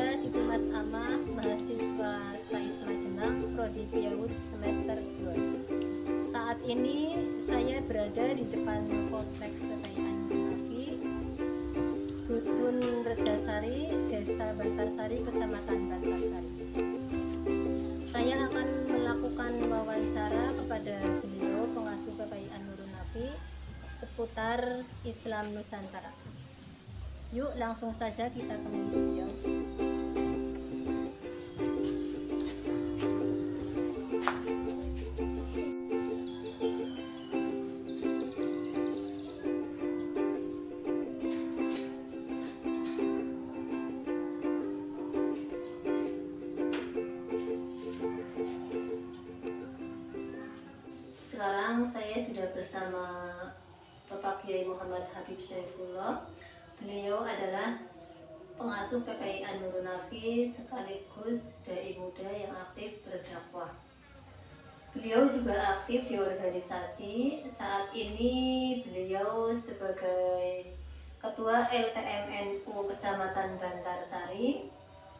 Saya Siti Mas Amah, mahasiswa Staisma Jenang, Prodi Piaud semester 2. Saat ini saya berada di depan Kompleks PPI Nafi, Dusun Rejasari, Desa Bantarsari, Kecamatan Bantarsari. Saya akan melakukan wawancara kepada beliau, pengasuh PPI Nurun Nafi, seputar Islam Nusantara. Yuk langsung saja kita temui beliau. Sekarang saya sudah bersama Bapak Kiai Muhammad Habib Syaifullah. Beliau adalah pengasuh PPI Nurun Nafi sekaligus dai muda yang aktif berdakwah. Beliau juga aktif di organisasi. Saat ini beliau sebagai Ketua LTMNU Kecamatan Bantarsari,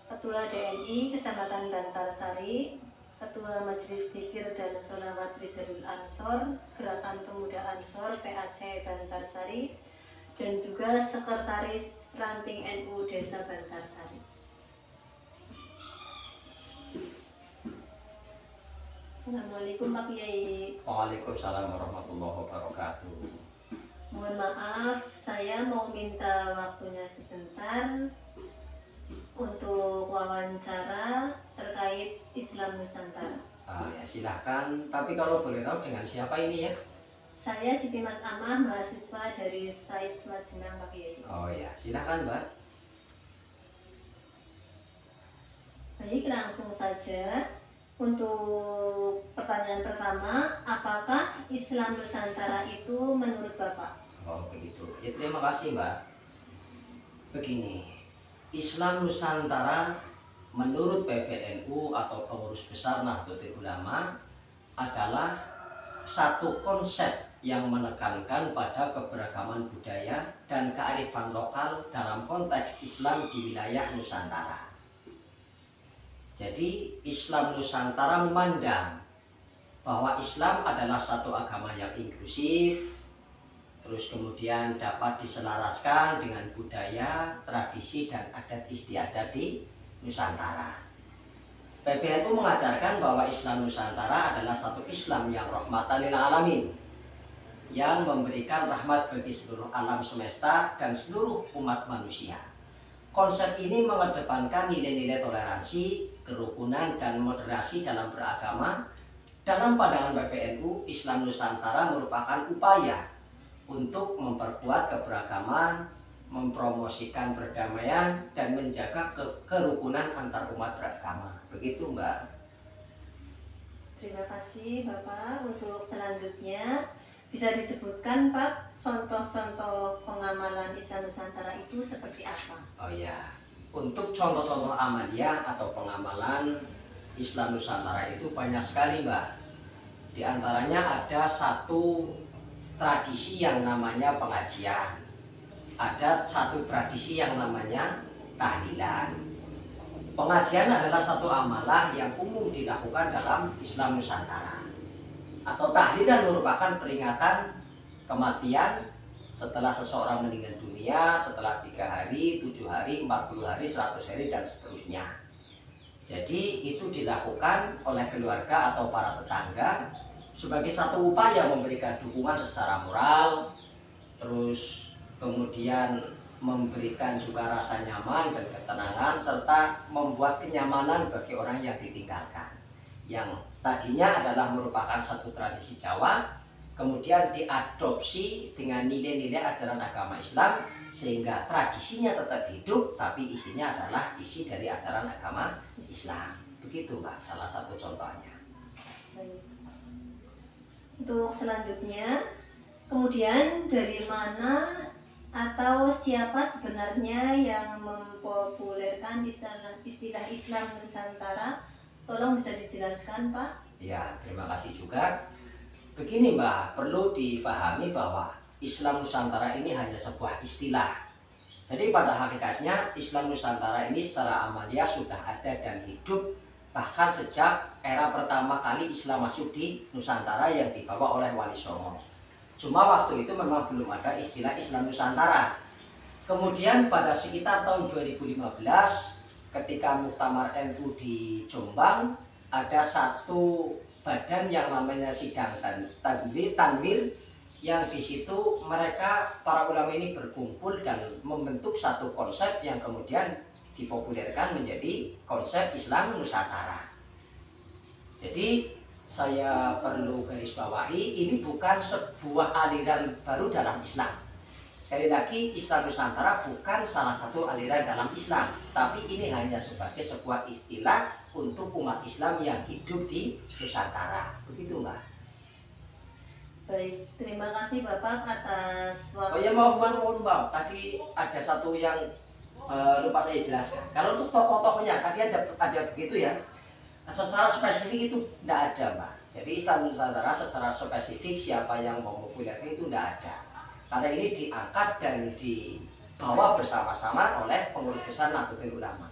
Ketua DMI Kecamatan Bantarsari, Ketua Majelis Dzikir dan Sholawat Rijalul Ansor, Gerakan Pemuda Ansor PAC Bantarsari, dan juga Sekretaris Ranting NU Desa Bantarsari. Assalamualaikum Pak Kiai. Waalaikumsalam warahmatullahi wabarakatuh. Mohon maaf, saya mau minta waktunya sebentar untuk wawancara terkait Islam Nusantara. Ya silahkan, tapi kalau boleh tahu dengan siapa ini ya? Saya Siti Mas Amah, mahasiswa dari Staisma Jenang, Pak Kiai. Oh ya, silahkan Mbak. Baik, langsung saja. Untuk pertanyaan pertama, apakah Islam Nusantara itu menurut Bapak? Oh begitu, ya terima kasih Mbak. Begini, Islam Nusantara menurut PBNU atau Pengurus Besar Nahdlatul Ulama adalah satu konsep yang menekankan pada keberagaman budaya dan kearifan lokal dalam konteks Islam di wilayah Nusantara. Jadi Islam Nusantara memandang bahwa Islam adalah satu agama yang inklusif, terus kemudian dapat diselaraskan dengan budaya, tradisi, dan adat istiadat di Nusantara. PBNU mengajarkan bahwa Islam Nusantara adalah satu Islam yang rahmatan lil alamin, yang memberikan rahmat bagi seluruh alam semesta dan seluruh umat manusia. Konsep ini mengedepankan nilai-nilai toleransi, kerukunan, dan moderasi dalam beragama. Dalam pandangan PBNU, Islam Nusantara merupakan upaya untuk memperkuat keberagaman, mempromosikan perdamaian, dan menjaga kerukunan antar umat beragama. Begitu Mbak. Terima kasih Bapak. Untuk selanjutnya, bisa disebutkan Pak contoh-contoh pengamalan Islam Nusantara itu seperti apa? Oh ya, untuk contoh-contoh amaliyah atau pengamalan Islam Nusantara itu banyak sekali Mbak. Di antaranya ada satu tradisi yang namanya pengajian. Ada satu tradisi yang namanya tahlilan. Pengajian adalah satu amalah yang umum dilakukan dalam Islam Nusantara. Atau tahlilan merupakan peringatan kematian setelah seseorang meninggal dunia, setelah 3 hari, 7 hari, 40 hari, 100 hari, dan seterusnya. Jadi itu dilakukan oleh keluarga atau para tetangga sebagai satu upaya memberikan dukungan secara moral, terus kemudian memberikan juga rasa nyaman dan ketenangan, serta membuat kenyamanan bagi orang yang ditinggalkan, yang tadinya adalah merupakan satu tradisi Jawa, kemudian diadopsi dengan nilai-nilai ajaran agama Islam, sehingga tradisinya tetap hidup tapi isinya adalah isi dari ajaran agama Islam. Begitu Mbak, salah satu contohnya. Baik. Untuk selanjutnya, kemudian dari mana atau siapa sebenarnya yang mempopulerkan istilah Islam Nusantara? Tolong bisa dijelaskan Pak. Ya, terima kasih juga. Begini Mbak, perlu difahami bahwa Islam Nusantara ini hanya sebuah istilah. Jadi pada hakikatnya Islam Nusantara ini secara amalia sudah ada dan hidup bahkan sejak era pertama kali Islam masuk di Nusantara yang dibawa oleh Wali Songo. Cuma waktu itu memang belum ada istilah Islam Nusantara. Kemudian pada sekitar tahun 2015 ketika Muktamar NU di Jombang, ada satu badan yang namanya Sidang Tanwir yang di situ mereka para ulama ini berkumpul dan membentuk satu konsep yang kemudian dipopulerkan menjadi konsep Islam Nusantara. Jadi saya perlu garis bawahi, ini bukan sebuah aliran baru dalam Islam. Sekali lagi, Islam Nusantara bukan salah satu aliran dalam Islam, tapi ini hanya sebagai sebuah istilah untuk umat Islam yang hidup di Nusantara. Begitu, Mbak. Baik, terima kasih Bapak atas waktu. Oh ya, mohon Mbak, tadi ada satu yang lupa saya jelaskan. Kalau untuk tokoh-tokohnya, tadi ada begitu ya. Secara spesifik itu tidak ada, Mbak. Jadi Islam Nusantara secara spesifik siapa yang mempopulerkan itu tidak ada. Karena ini diangkat dan dibawa bersama-sama oleh pengurus besar Nahdlatul Ulama.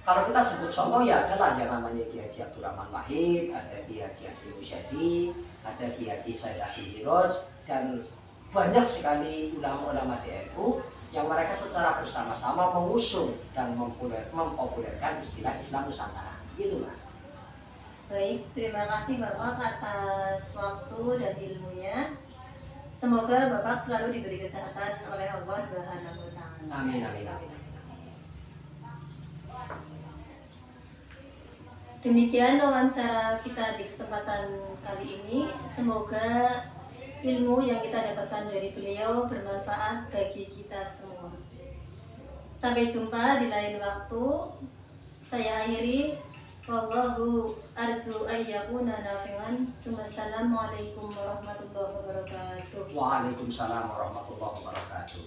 Kalau kita sebut contoh ya adalah yang namanya Kiai Haji Abdurrahman Wahid, ada Kiai Haji Hasyim Musyadi, ada Kiai Haji Said Abdul Hiroj, dan banyak sekali ulama-ulama di NU yang mereka secara bersama-sama mengusung dan mempopulerkan istilah Islam Nusantara. Gitu, Mbak. Baik, terima kasih Bapak atas waktu dan ilmunya. Semoga Bapak selalu diberi kesehatan oleh Allah Subhanahu wa Ta'ala. Amin, amin, amin. Demikian wawancara kita di kesempatan kali ini. Semoga ilmu yang kita dapatkan dari beliau bermanfaat bagi kita semua. Sampai jumpa di lain waktu. Saya akhiri. Wallahu arju ayyakuna nafi'an. Assalamualaikum warahmatullahi wabarakatuh. Waalaikumsalam warahmatullahi wabarakatuh.